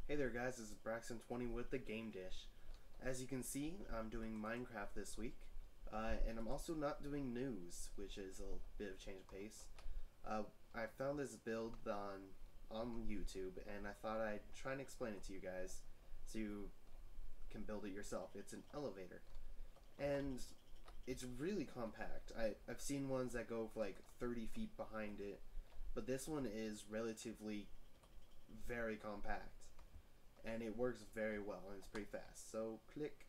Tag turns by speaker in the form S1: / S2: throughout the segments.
S1: Hey there guys, this is Braxton 20 with the Game Dish. As you can see, I'm doing Minecraft this week, and I'm also not doing news, which is a bit of a change of pace. I found this build on YouTube, and I thought I'd try and explain it to you guys so you can build it yourself. It's an elevator, and it's really compact. I've seen ones that go for like 30 feet behind it, but this one is relatively very compact. And it works very well, and it's pretty fast. So click,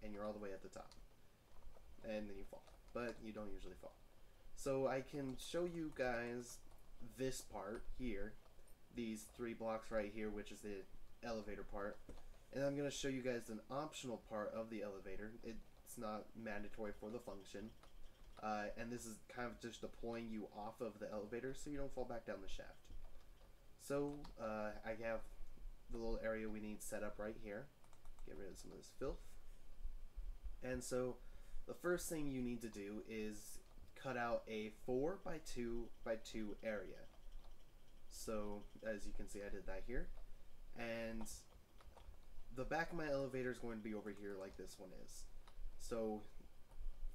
S1: and you're all the way at the top, and then you fall, but you don't usually fall. So I can show you guys this part here, these 3 blocks right here, which is the elevator part, and I'm going to show you guys an optional part of the elevator. It's not mandatory for the function, and this is kind of just deploying you off of the elevator so you don't fall back down the shaft. So I have the little area we need set up right here. Get rid of some of this filth. And so the first thing you need to do is cut out a 4x2x2 area. So as you can see, I did that here. And the back of my elevator is going to be over here like this one is. So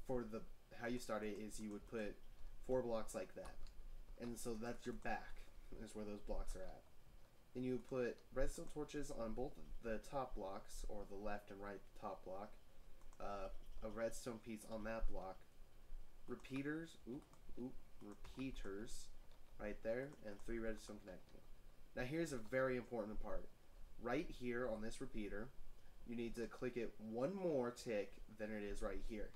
S1: for the how you start it is you would put 4 blocks like that. And so that's your back, is where those blocks are at. Then you put redstone torches on both the top blocks, or the left and right top block, a redstone piece on that block, repeaters right there, and 3 redstone connecting. Now here's a very important part. Right here on this repeater, you need to click it one more tick than it is right here.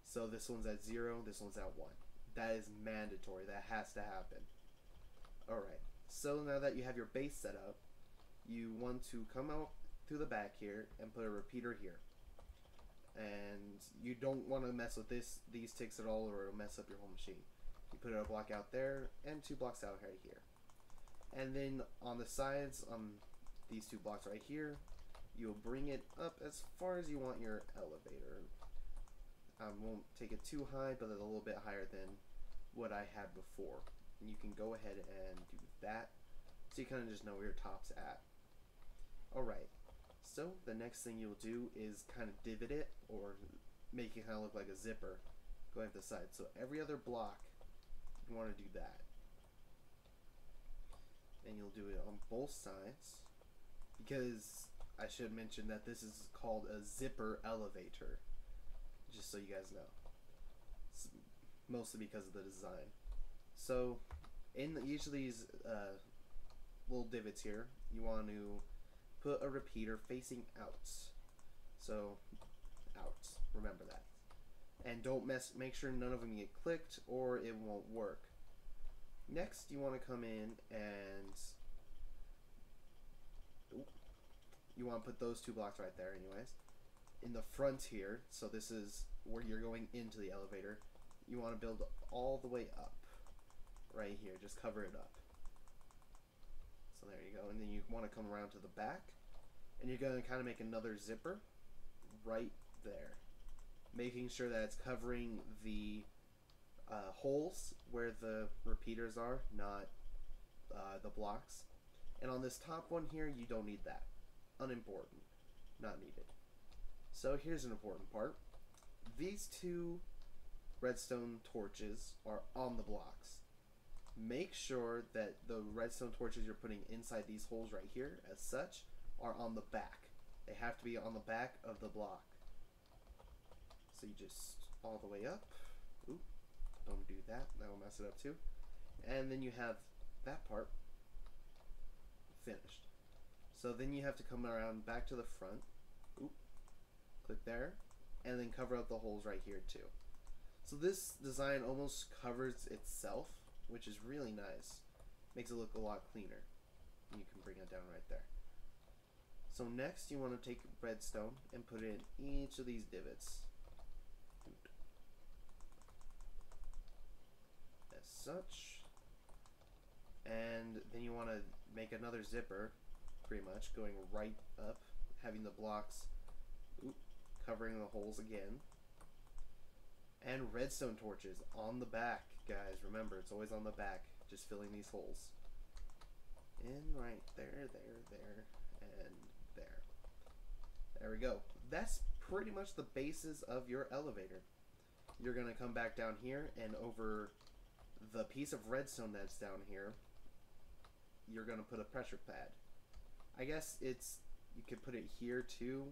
S1: So this one's at 0, this one's at 1. That is mandatory. That has to happen. Alright. So now that you have your base set up, you want to come out through the back here and put a repeater here. And you don't want to mess with these ticks at all, or it'll mess up your whole machine. You put a block out there and 2 blocks out right here. And then on the sides, on these 2 blocks right here, you'll bring it up as far as you want your elevator. I won't take it too high, but a little bit higher than what I had before. And you can go ahead and do that, so you kind of just know where your top's at. Alright, so the next thing you'll do is kind of divot it, or make it kind of look like a zipper going up the side. So every other block, you want to do that. And you'll do it on both sides, because I should mention that this is called a zipper elevator, just so you guys know. It's mostly because of the design. So in each of these little divots here, you want to put a repeater facing out. So out, remember that. And don't make sure none of them get clicked or it won't work. Next, you want to come in and you want to put those 2 blocks right there anyways. In the front here, so this is where you're going into the elevator, you want to build all the way up. Right here, just cover it up. So there you go. And then you want to come around to the back, and you're going to kind of make another zipper right there, making sure that it's covering the holes where the repeaters are, not the blocks. And on this top one here, you don't need that. Unimportant. Not needed. So here's an important part. These 2 redstone torches are on the blocks. Make sure that the redstone torches you're putting inside these holes right here, as such, are on the back. They have to be on the back of the block. So you just all the way up. Oop, don't do that. That will mess it up too. And then you have that part finished. So then you have to come around back to the front. Oop, click there, and then cover up the holes right here too. So this design almost covers itself, which is really nice. Makes it look a lot cleaner. And you can bring it down right there. So next you want to take redstone and put it in each of these divots. As such. And then you want to make another zipper, pretty much, going right up, having the blocks covering the holes again. And redstone torches on the back, guys. Remember, it's always on the back, just filling these holes. in right there, and there. There we go. That's pretty much the basis of your elevator. You're going to come back down here, and over the piece of redstone that's down here, you're going to put a pressure pad. I guess you could put it here too.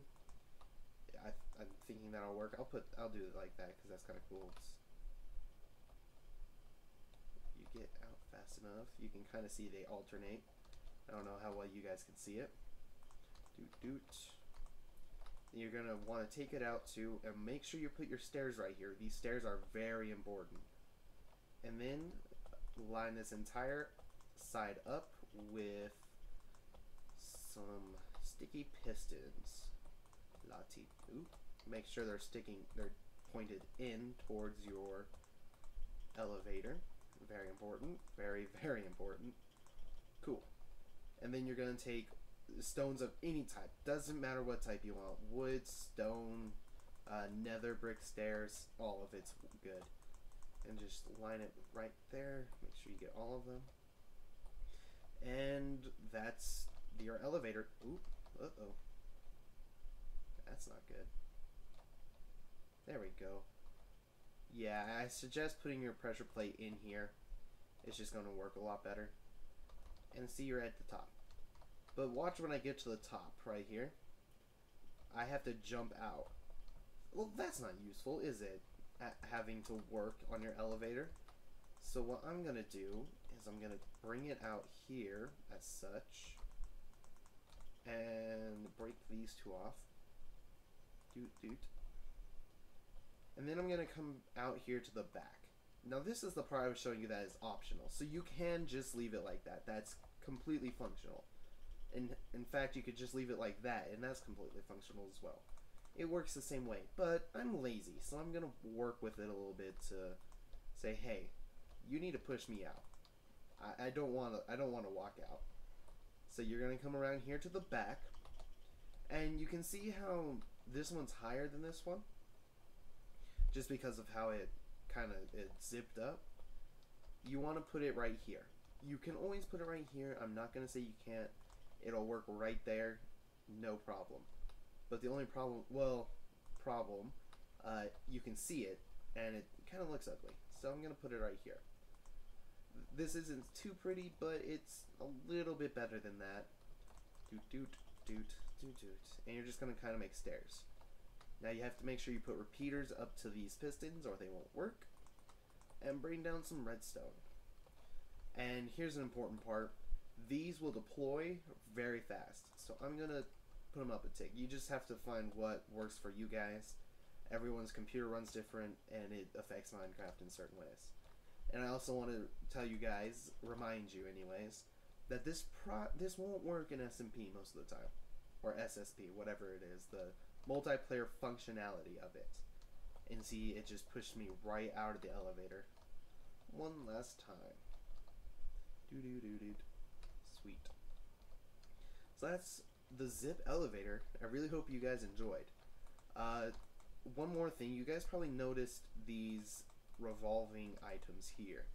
S1: I'm thinking that'll work. I'll do it like that because that's kind of cool. You get out fast enough, you can kind of see they alternate. I don't know how well you guys can see it. Doot. You're gonna want to take it out too, and make sure you put your stairs right here. These stairs are very important. And then line this entire side up with some sticky pistons. Make sure they're pointed in towards your elevator. Very important. Very, very important. Cool. And then you're going to take stones of any type. Doesn't matter what type you want. Wood, stone, nether brick stairs. All of it's good. And just line it right there. Make sure you get all of them. And that's your elevator. Oop. Uh-oh. That's not good. There we go. Yeah, I suggest putting your pressure plate in here. It's just going to work a lot better. And see, you're at the top. But watch when I get to the top right here. I have to jump out. Well, that's not useful, is it? Having to work on your elevator. So what I'm going to do is I'm going to bring it out here as such. And break these two off. Doot. And then I'm going to come out here to the back. Now this is the part I was showing you that is optional. So you can just leave it like that. That's completely functional. And in fact, you could just leave it like that, and that's completely functional as well. It works the same way, but I'm lazy, so I'm going to work with it a little bit to say, hey, you need to push me out. I don't want to walk out. So you're going to come around here to the back, and you can see how this one's higher than this one, just because of how it zipped up. You want to put it right here. You can always put it right here. I'm not going to say you can't. It'll work right there, no problem. But the only problem, you can see it, and it kind of looks ugly. So I'm going to put it right here. This isn't too pretty, but it's a little bit better than that. Doot. And you're just going to kind of make stairs. Now you have to make sure you put repeaters up to these pistons or they won't work. And bring down some redstone. And here's an important part. These will deploy very fast. So I'm going to put them up a tick. You just have to find what works for you guys. Everyone's computer runs different and it affects Minecraft in certain ways. And I also want to tell you guys, remind you anyways, that this won't work in SMP most of the time. Or SSP, whatever it is. The multiplayer functionality of it. And see, it just pushed me right out of the elevator. One last time. Sweet. So that's the zip elevator. I really hope you guys enjoyed. One more thing, you guys probably noticed these revolving items here.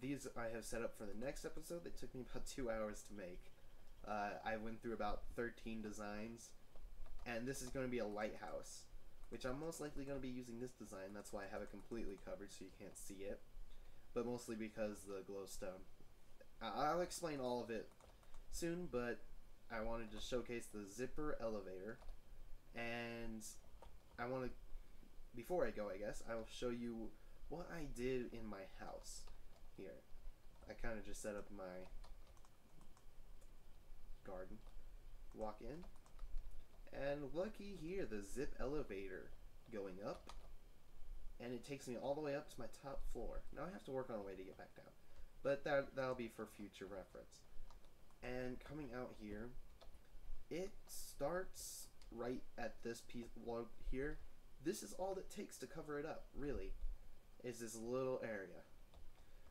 S1: These I have set up for the next episode. They took me about 2 hours to make. I went through about 13 designs, and this is going to be a lighthouse, which I'm most likely going to be using this design. That's why I have it completely covered so you can't see it, but mostly because the glowstone. I'll explain all of it soon, but I wanted to showcase the zipper elevator, and I want to, before I go, I guess, I will show you what I did in my house here. I kind of just set up my garden, walk in, and looky here, the zip elevator going up, and it takes me all the way up to my top floor. Now I have to work on a way to get back down, but that'll be for future reference. And coming out here, it starts right at this piece here. This is all it takes to cover it up, really, is this little area.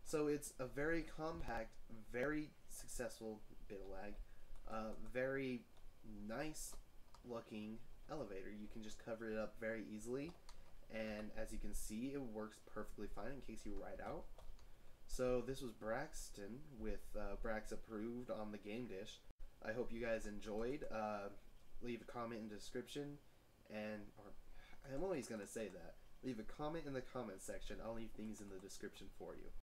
S1: So it's a very compact, very successful, bit of lag, very nice looking elevator. You can just cover it up very easily, and as you can see, it works perfectly fine in case you ride out. So this was Braxton with BraX approved on the game dish. I hope you guys enjoyed. Leave a comment in the description, or I'm always gonna say that. Leave a comment in the comment section. I'll leave things in the description for you.